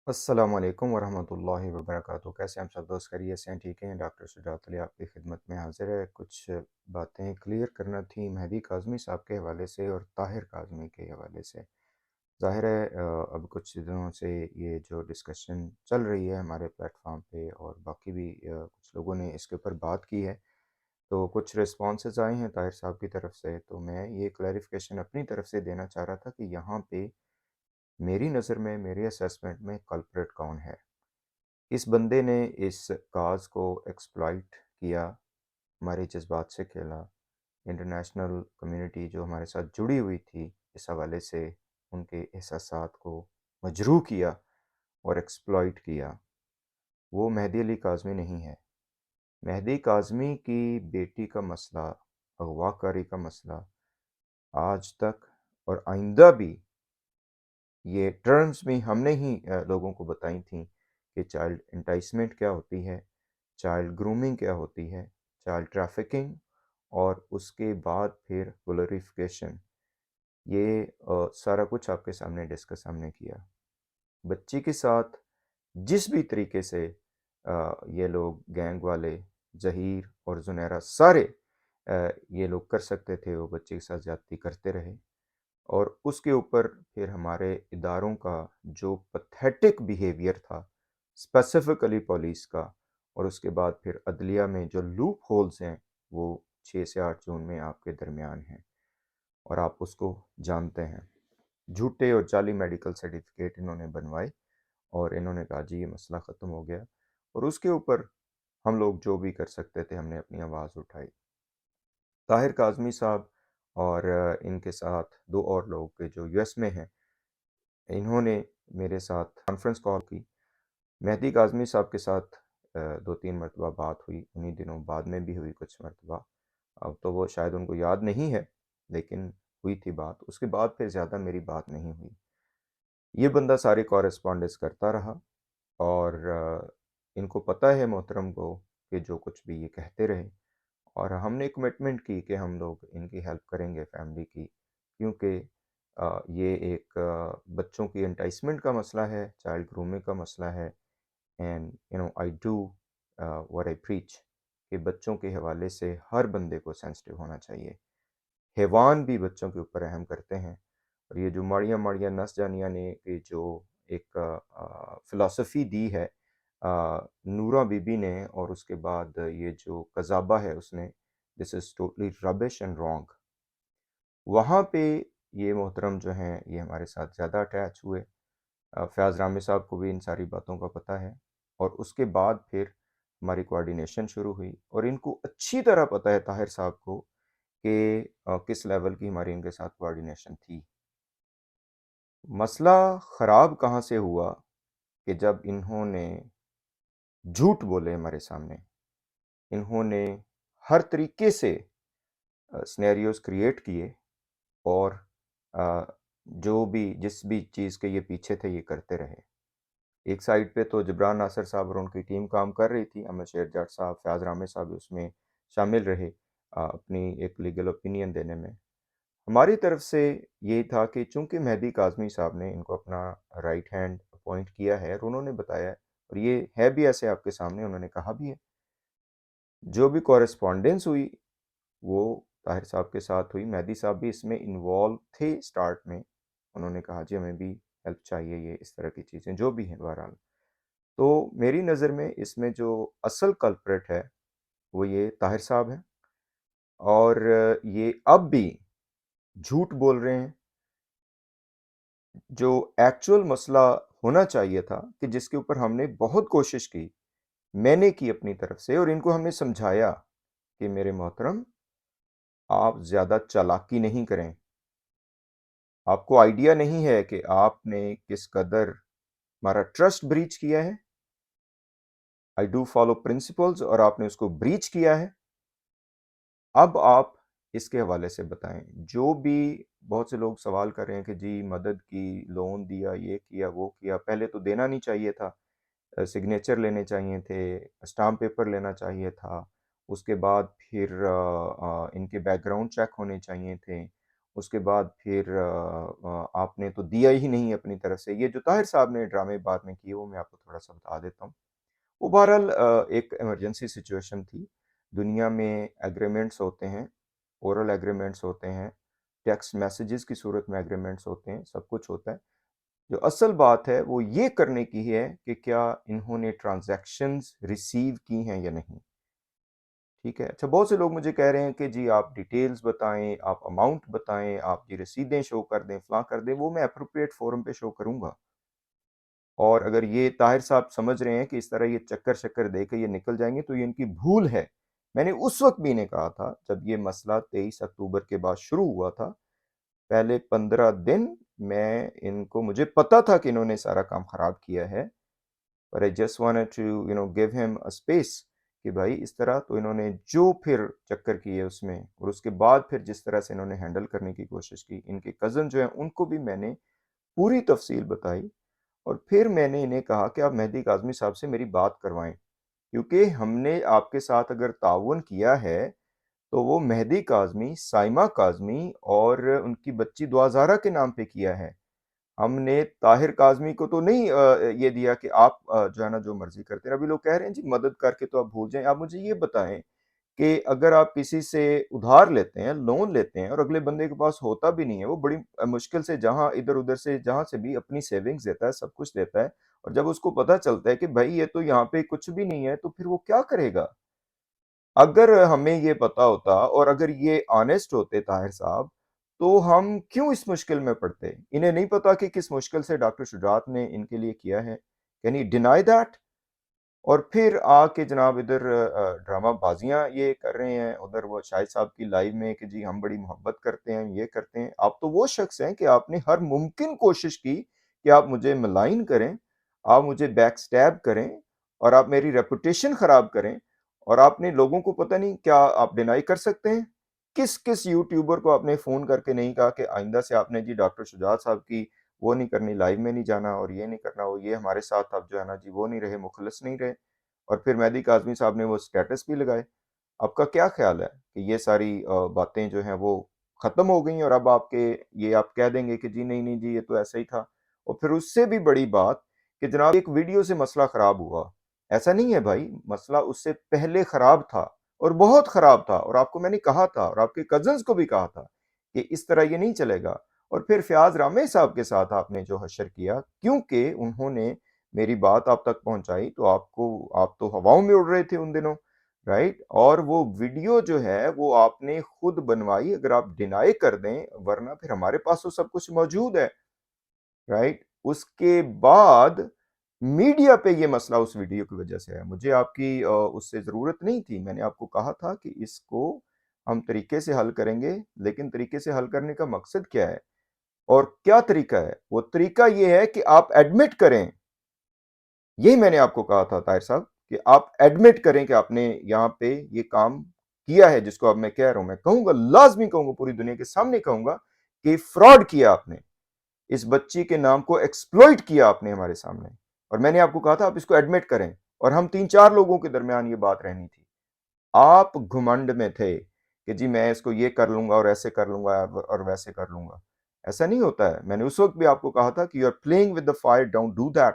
अस्सलामुअलैकुम वरहमतुल्लाहि वबरकातुहू। कैसे हैं आप सब दोस्त? खैरियत से हैं? ठीक हैं? डॉक्टर शुजात अली आपकी खिदमत में हाजिर है। कुछ बातें क्लियर करना थी मेहदी काज़मी साहब के हवाले से और ताहिर काज़मी के हवाले से। ज़ाहिर है अब कुछ दिनों से ये जो डिस्कशन चल रही है हमारे प्लेटफॉर्म पे और बाकी भी कुछ लोगों ने इसके ऊपर बात की है, तो कुछ रिस्पॉन्सेज आए हैं ताहिर साहब की तरफ से। तो मैं ये क्लैरिफिकेशन अपनी तरफ से देना चाह रहा था कि यहाँ पे मेरी नज़र में, मेरी असेसमेंट में कल्प्रिट कौन है। इस बंदे ने इस काज को एक्सप्लॉइट किया, हमारे जज्बात से खेला। इंटरनेशनल कम्युनिटी जो हमारे साथ जुड़ी हुई थी इस हवाले से, उनके एहसासात को मजरूह किया और एक्सप्लॉइट किया। वो मेहदी अली काज़मी नहीं है। मेहदी काज़मी की बेटी का मसला, अगवाकारी का मसला आज तक और आइंदा भी, ये टर्म्स भी हमने ही लोगों को बताई थी कि चाइल्ड इंटाइसमेंट क्या होती है, चाइल्ड ग्रूमिंग क्या होती है, चाइल्ड ट्रैफिकिंग, और उसके बाद फिर ग्लोरिफिकेशन। ये सारा कुछ आपके सामने डिस्कस हमने किया। बच्ची के साथ जिस भी तरीके से ये लोग गैंग वाले, जहीर और जुनैरा सारे ये लोग कर सकते थे, वो बच्चे के साथ ज़्यादती करते रहे। और उसके ऊपर फिर हमारे इदारों का जो पथेटिक बिहेवियर था, स्पेसिफिकली पुलिस का, और उसके बाद फिर अदलिया में जो लूप होल्स हैं, वो 6 से 8 जून में आपके दरमियान हैं और आप उसको जानते हैं। झूठे और जाली मेडिकल सर्टिफिकेट इन्होंने बनवाए और इन्होंने कहा जी ये मसला ख़त्म हो गया, और उसके ऊपर हम लोग जो भी कर सकते थे हमने अपनी आवाज़ उठाई। ताहिर काज़मी साहब और इनके साथ दो और लोग जो यूएस में हैं, इन्होंने मेरे साथ कॉन्फ्रेंस कॉल की। मेहदी काज़मी साहब के साथ 2-3 मरतबा बात हुई, उन्हीं दिनों बाद में भी हुई कुछ मरतबा। अब तो वो शायद उनको याद नहीं है, लेकिन हुई थी बात। उसके बाद फिर ज़्यादा मेरी बात नहीं हुई। ये बंदा सारी कॉरेस्पॉन्डेंस करता रहा और इनको पता है मोहतरम को कि जो कुछ भी ये कहते रहे, और हमने कमिटमेंट की कि हम लोग इनकी हेल्प करेंगे फैमिली की, क्योंकि ये एक बच्चों की एंटाइसमेंट का मसला है, चाइल्ड ग्रूमिंग का मसला है। And I do what I preach कि बच्चों के हवाले से हर बंदे को सेंसिटिव होना चाहिए। हैवान भी बच्चों के ऊपर रहम करते हैं। और ये जो माड़िया माड़िया नस जानिया ने ये जो एक फ़िलासफ़ी दी है नूरा बीबी ने, और उसके बाद ये जो कज़ाबा है उसने, this is totally rubbish and wrong. वहाँ पे ये मोहतरम जो हैं ये हमारे साथ ज़्यादा अटैच हुए। फ़याज़ रामी साहब को भी इन सारी बातों का पता है, और उसके बाद फिर हमारी कोऑर्डिनेशन शुरू हुई, और इनको अच्छी तरह पता है ताहिर साहब को कि किस लेवल की हमारी इनके साथ कोऑर्डिनेशन थी। मसला ख़राब कहाँ से हुआ कि जब इन्होंने झूठ बोले हमारे सामने, इन्होंने हर तरीके से सिनेरियोज़ क्रिएट किए, और अ, जो भी जिस भी चीज़ के ये पीछे थे ये करते रहे। एक साइड पे तो जबरान नासिर साहब और उनकी टीम काम कर रही थी, अहमद शेर जट साहब, फ़याज़ रामी साहब भी उसमें शामिल रहे अपनी एक लीगल ओपिनियन देने में। हमारी तरफ से ये था कि चूँकि मेहदी काज़मी साहब ने इनको अपना राइट हैंड अपॉइंट किया है, और उन्होंने बताया है, और ये है भी ऐसे आपके सामने, उन्होंने कहा भी है, जो भी कॉरेस्पॉन्डेंस हुई वो ताहिर साहब के साथ हुई। मेहदी साहब भी इसमें इन्वॉल्व थे स्टार्ट में। उन्होंने कहा जी हमें भी हेल्प चाहिए, ये इस तरह की चीज़ें जो भी हैं बहरहाल। तो मेरी नज़र में इसमें जो असल कल्प्रिट है वो ये ताहिर साहब हैं, और ये अब भी झूठ बोल रहे हैं। जो एक्चुअल मसला होना चाहिए था, कि जिसके ऊपर हमने बहुत कोशिश की, मैंने की अपनी तरफ से, और इनको हमने समझाया कि मेरे मोहतरम आप ज़्यादा चालाकी नहीं करें। आपको आइडिया नहीं है कि आपने किस कदर हमारा ट्रस्ट ब्रीच किया है। आई डू फॉलो प्रिंसिपल्स, और आपने उसको ब्रीच किया है। अब आप इसके हवाले से बताएं। जो भी बहुत से लोग सवाल कर रहे हैं कि जी मदद की, लोन दिया, ये किया, वो किया, पहले तो देना नहीं चाहिए था, सिग्नेचर लेने चाहिए थे, स्टाम्प पेपर लेना चाहिए था, उसके बाद फिर इनके बैकग्राउंड चेक होने चाहिए थे, उसके बाद फिर आपने तो दिया ही नहीं अपनी तरफ से। ये जो ताहिर साहब ने ड्रामे बाद में किए वो मैं आपको थोड़ा-सा बता देता हूँ। वो बहरहाल एक इमरजेंसी सिचुएशन थी। दुनिया में एग्रीमेंट्स होते हैं, ओरल एग्रीमेंट्स होते हैं, टेक्स्ट मैसेजेस की सूरत में एग्रीमेंट्स होते हैं, सब कुछ होता है। जो असल बात है वो ये करने की है कि क्या इन्होंने ट्रांज़ैक्शंस रिसीव की हैं या नहीं, ठीक है? अच्छा, बहुत से लोग मुझे कह रहे हैं कि जी आप डिटेल्स बताएँ, आप अमाउंट बताएँ, आप जी रसीदें शो कर दें, फलाँ कर दें, वो मैं एप्रोप्रिएट फ़ोरम पे शो करूँगा। और अगर ये ताहिर साहब समझ रहे हैं कि इस तरह ये चक्कर-शक्कर दे के ये निकल जाएँगे तो ये इनकी भूल है। मैंने उस वक़्त भी इन्हें कहा था जब ये मसला 23 अक्टूबर के बाद शुरू हुआ था, पहले 15 दिन मैं इनको मुझे पता था कि इन्होंने सारा काम ख़राब किया है, पर I just wanted to give him a space कि भाई इस तरह तो इन्होंने जो फिर चक्कर किए उसमें और उसके बाद फिर जिस तरह से इन्होंने हैंडल करने की कोशिश की, इनके कज़न जो हैं उनको भी मैंने पूरी तफ़सील बताई और फिर मैंने इन्हें कहा कि आप मेहदी काज़मी साहब से मेरी बात करवाएँ, क्योंकि हमने आपके साथ अगर ताउन किया है, तो वो मेहदी काज़मी, साइमा काज़मी और उनकी बच्ची दुआ ज़हरा के नाम पे किया है। हमने ताहिर काज़मी को तो नहीं ये दिया कि आप जो है ना जो मर्ज़ी करते रहें। अभी लोग कह रहे हैं जी मदद करके तो आप भूल जाएँ। आप मुझे ये बताएँ कि अगर आप किसी से उधार लेते हैं, लोन लेते हैं और अगले बंदे के पास होता भी नहीं है, वो बड़ी मुश्किल से जहाँ इधर-उधर से जहाँ से भी अपनी सेविंग्स देता है, सब कुछ देता है और जब उसको पता चलता है कि भाई ये तो यहाँ पे कुछ भी नहीं है, तो फिर वो क्या करेगा? अगर हमें ये पता होता और अगर ये ऑनेस्ट होते ताहिर साहब, तो हम क्यों इस मुश्किल में पड़ते? इन्हें नहीं पता कि किस मुश्किल से डॉक्टर शुजात ने इनके लिए किया है? Can he deny that? और फिर आके जनाब इधर ड्रामाबाजियाँ ये कर रहे हैं, उधर वो शाहिद साहब की लाइव में कि जी हम बड़ी मोहब्बत करते हैं, ये करते हैं। आप तो वो शख्स हैं कि आपने हर मुमकिन कोशिश की कि आप मुझे मलाइन करें, आप मुझे बैकस्टैब करें और आप मेरी रेपुटेशन खराब करें और आपने लोगों को पता नहीं क्या आप डिनाई कर सकते हैं? किस-किस यूट्यूबर को आपने फ़ोन करके नहीं कहा कि आइंदा से आपने जी डॉक्टर शुजात साहब की वो नहीं करनी, लाइव में नहीं जाना और ये नहीं करना, वो ये हमारे साथ अब जो है ना जी वो नहीं रहे, मुखलिस नहीं रहे। और फिर मेहदी काज़मी साहब ने वो स्टेटस भी लगाए। आपका क्या ख़्याल है कि ये सारी बातें जो हैं वो ख़त्म हो गई और अब आपके ये आप कह देंगे कि जी नहीं जी ये तो ऐसा ही था। और फिर उससे भी बड़ी बात कि जनाब एक वीडियो से मसला ख़राब हुआ। ऐसा नहीं है भाई, मसला उससे पहले ख़राब था और बहुत ख़राब था और आपको मैंने कहा था और आपके कज़िन्स को भी कहा था कि इस तरह ये नहीं चलेगा। और फिर फ़याज़ रामे साहब के साथ आपने जो हश्र किया क्योंकि उन्होंने मेरी बात आप तक पहुँचाई तो आप तो हवाओं में उड़ रहे थे उन दिनों, राइट? और वो वीडियो जो है वो आपने खुद बनवाई, अगर आप डिनाई कर दें वरना फिर हमारे पास तो सब कुछ मौजूद है, राइट? उसके बाद मीडिया पे ये मसला उस वीडियो की वजह से है। मुझे आपकी उससे ज़रूरत नहीं थी। मैंने आपको कहा था कि इसको हम तरीके से हल करेंगे, लेकिन तरीके से हल करने का मकसद क्या है? और क्या तरीका है? वो तरीका ये है कि आप एडमिट करें, यही मैंने आपको कहा था ताहिर साहब कि आप एडमिट करें कि आपने यहाँ पे ये काम किया है जिसको अब मैं कह रहा हूँ। मैं कहूँगा, लाज़मी कहूँगा, पूरी दुनिया के सामने कहूँगा कि फ्रॉड किया आपने। इस बच्ची के नाम को एक्सप्लॉइट किया आपने हमारे सामने और मैंने आपको कहा था आप इसको एडमिट करें और हम 3-4 लोगों के दरमियान ये बात रहनी थी। आप घुमंड में थे कि जी मैं इसको ये कर लूँगा और ऐसे कर लूँगा और वैसे कर लूँगा। ऐसा नहीं होता है। मैंने उस वक़्त भी आपको कहा था कि you are playing with the fire, don't do that.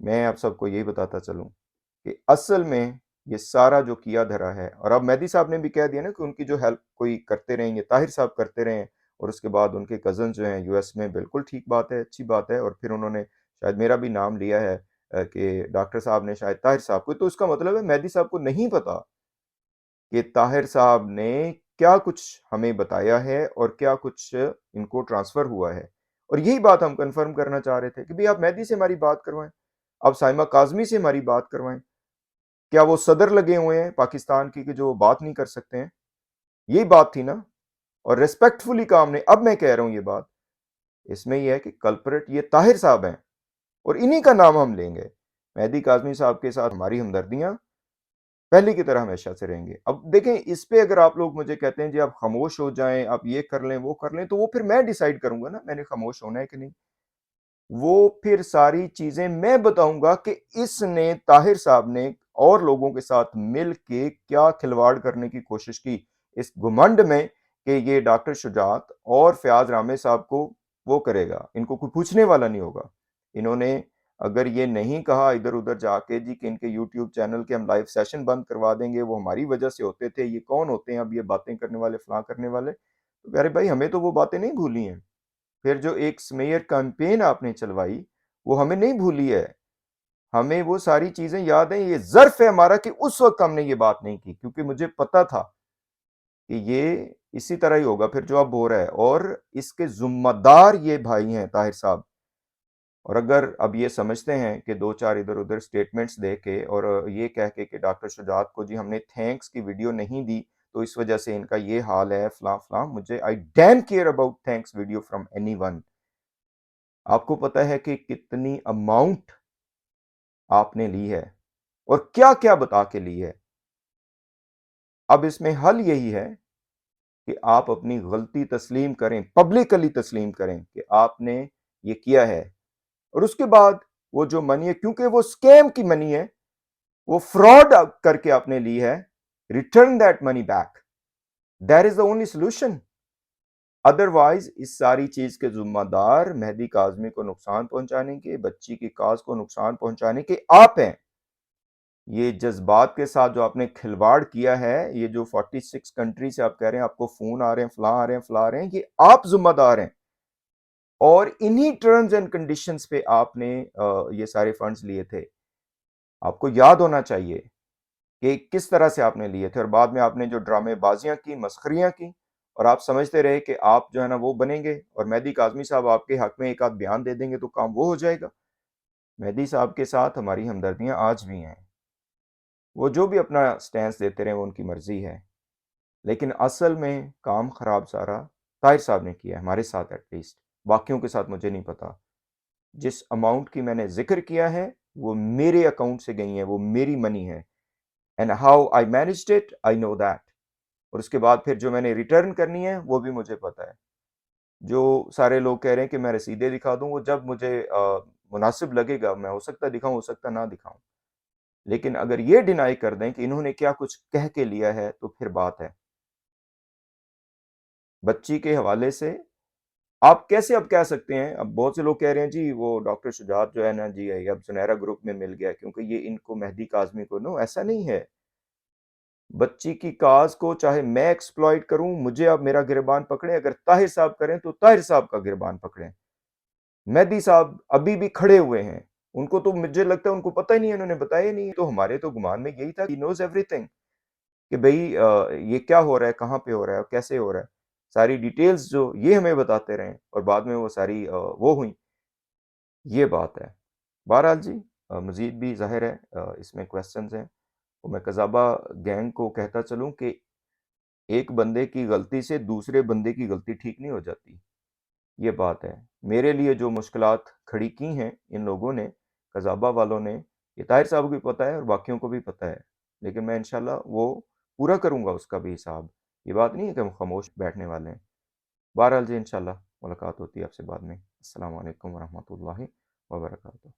मैं आप सबको यही बताता चलूँ कि असल में ये सारा जो किया धरा है और अब मेहदी साहब ने भी कह दिया ना कि उनकी जो हेल्प कोई करते रहें, ये ताहिर साहब करते रहें और उसके बाद उनके कज़न जो हैं यूएस में, बिल्कुल ठीक बात है, अच्छी बात है और फिर उन्होंने शायद मेरा भी नाम लिया है कि डॉक्टर साहब ने शायद ताहिर साहब को, तो इसका मतलब है मेहदी साहब को नहीं पता कि ताहिर साहब ने क्या कुछ हमें बताया है और क्या कुछ इनको ट्रांसफ़र हुआ है। और यही बात हम कन्फर्म करना चाह रहे थे कि भई आप मेहदी से हमारी बात करवाएँ, आप साइमा काज़मी से हमारी बात करवाएँ। क्या वो सदर लगे हुए हैं पाकिस्तान की कि जो बात नहीं कर सकते हैं? यही बात थी ना? और रिस्पेक्टफुली कहा हमने, अब मैं कह रहा हूँ ये बात, इसमें ये है कि कल्प्रिट ये ताहिर साहब हैं और इन्हीं का नाम हम लेंगे। मेहदी काज़मी साहब के साथ हमारी हमदर्दियाँ पहले की तरह हमेशा से रहेंगे। अब देखें, इस पे अगर आप लोग मुझे कहते हैं जी आप खामोश हो जाएँ, आप ये कर लें, वो कर लें, तो वो फिर मैं डिसाइड करूँगा ना मैंने खामोश होना है कि नहीं। वो फिर सारी चीज़ें मैं बताऊँगा कि इसने ताहिर साहब ने और लोगों के साथ मिल के क्या खिलवाड़ करने की कोशिश की, इस घुमंड में कि ये डॉक्टर शुजात और फयाज रामे साहब को वो करेगा, इनको कोई पूछने वाला नहीं होगा। इन्होंने अगर ये नहीं कहा इधर उधर जाके जी कि इनके यूट्यूब चैनल के हम लाइव सेशन बंद करवा देंगे, वो हमारी वजह से होते थे, ये कौन होते हैं अब ये बातें करने वाले, फलां करने वाले, तो प्यारे भाई हमें तो वो बातें नहीं भूली हैं। फिर जो एक स्मेयर कैंपेन आपने चलवाई वो हमें नहीं भूली है, हमें वो सारी चीजें याद हैं। ये जर्फ है हमारा कि उस वक्त हमने ये बात नहीं की, क्योंकि मुझे पता था कि ये इसी तरह ही होगा फिर जो अब हो रहा है, और इसके जिम्मेदार ये भाई हैं ताहिर साहब। और अगर अब ये समझते हैं कि दो चार इधर उधर स्टेटमेंट्स दे के और ये कह के कि डॉक्टर शुजात को जी हमने थैंक्स की वीडियो नहीं दी तो इस वजह से इनका ये हाल है फला फला, मुझे I damn care about thanks video from anyone. आपको पता है कि कितनी अमाउंट आपने ली है और क्या क्या बता के ली है। अब इसमें हल यही है कि आप अपनी गलती तस्लीम करें, पब्लिकली तस्लीम करें कि आपने ये किया है, और उसके बाद वो जो मनी है, क्योंकि वो स्कैम की मनी है, वो फ्रॉड करके आपने ली है, return that money back, that is the only solution. Otherwise इस सारी चीज के जिम्मेदार मेहदी काजमी को नुकसान पहुंचाने के, बच्ची की काज को नुकसान पहुंचाने के आप हैं। ये जज्बात के साथ जो आपने खिलवाड़ किया है, ये जो 46 कंट्री से आप कह रहे हैं आपको फोन आ रहे हैं, फला आ रहे हैं, फला आ रहे हैं, ये आप जिम्मेदार हैं। और इन्हीं टर्म्स एंड कंडीशंस पे आपने ये सारे फंड्स लिए थे। आपको याद होना चाहिए कि किस तरह से आपने लिए थे, और बाद में आपने जो ड्रामेबाजियां की, मस्खरियां की, और आप समझते रहे कि आप जो है ना वो बनेंगे और मेहदी काजमी साहब आपके हक में एक आध बयान दे देंगे तो काम वो हो जाएगा। मेहदी साहब के साथ हमारी हमदर्दियां आज भी हैं, वो जो भी अपना स्टैंड देते रहे वो उनकी मर्जी है, लेकिन असल में काम खराब सारा ताहिर साहब ने किया है हमारे साथ, एटलीस्ट बाकियों के साथ मुझे नहीं पता। जिस अमाउंट की मैंने जिक्र किया है वो मेरे अकाउंट से गई है, वो मेरी मनी है, and how I managed it I know that. और उसके बाद फिर जो मैंने रिटर्न करनी है वो भी मुझे पता है। जो सारे लोग कह रहे हैं कि मैं रसीदें दिखा दूं, वो जब मुझे मुनासिब लगेगा मैं हो सकता दिखाऊं, हो सकता ना दिखाऊं, लेकिन अगर ये डिनाई कर दें कि इन्होंने क्या कुछ कह के लिया है तो फिर बात है। बच्ची के हवाले से आप कैसे अब कह सकते हैं, अब बहुत से लोग कह रहे हैं जी वो डॉक्टर शुजात जो है ना जी अब सुनहरा ग्रुप में मिल गया क्योंकि ये इनको मेहदी काजमी को, नो ऐसा नहीं है। बच्ची की काज को चाहे मैं एक्सप्लॉइट करूं, मुझे अब मेरा गिरबान पकड़े, अगर ताहिर साहब करें तो ताहिर साहब का गिरबान पकड़े। मेहदी साहब अभी भी खड़े हुए हैं, उनको तो मुझे लगता है उनको पता ही नहीं है, उन्होंने बताया ही नहीं। तो हमारे तो गुमान में यही था, ही नोज एवरीथिंग कि भाई ये क्या हो रहा है, कहाँ पे हो रहा है और कैसे हो रहा है, सारी डिटेल्स जो ये हमें बताते रहे, और बाद में वो सारी वो हुई, ये बात है। बहरहाल जी मजीद भी जाहिर है इसमें क्वेश्चंस हैं, तो मैं कज़ाबा गैंग को कहता चलूं कि एक बंदे की गलती से दूसरे बंदे की गलती ठीक नहीं हो जाती, ये बात है। मेरे लिए जो मुश्किलात खड़ी की हैं इन लोगों ने, कज़ाबा वालों ने, ये ताहिर साहब को भी पता है और बाकियों को भी पता है, लेकिन मैं इंशाल्लाह वो पूरा करूंगा उसका भी हिसाब। ये बात नहीं है कि हम खामोश बैठने वाले हैं। बहरहाल जी इंशाल्लाह मुलाकात होती है आपसे बाद में। अस्सलाम वालेकुम वरहमतुल्लाहि वबरकातुहू।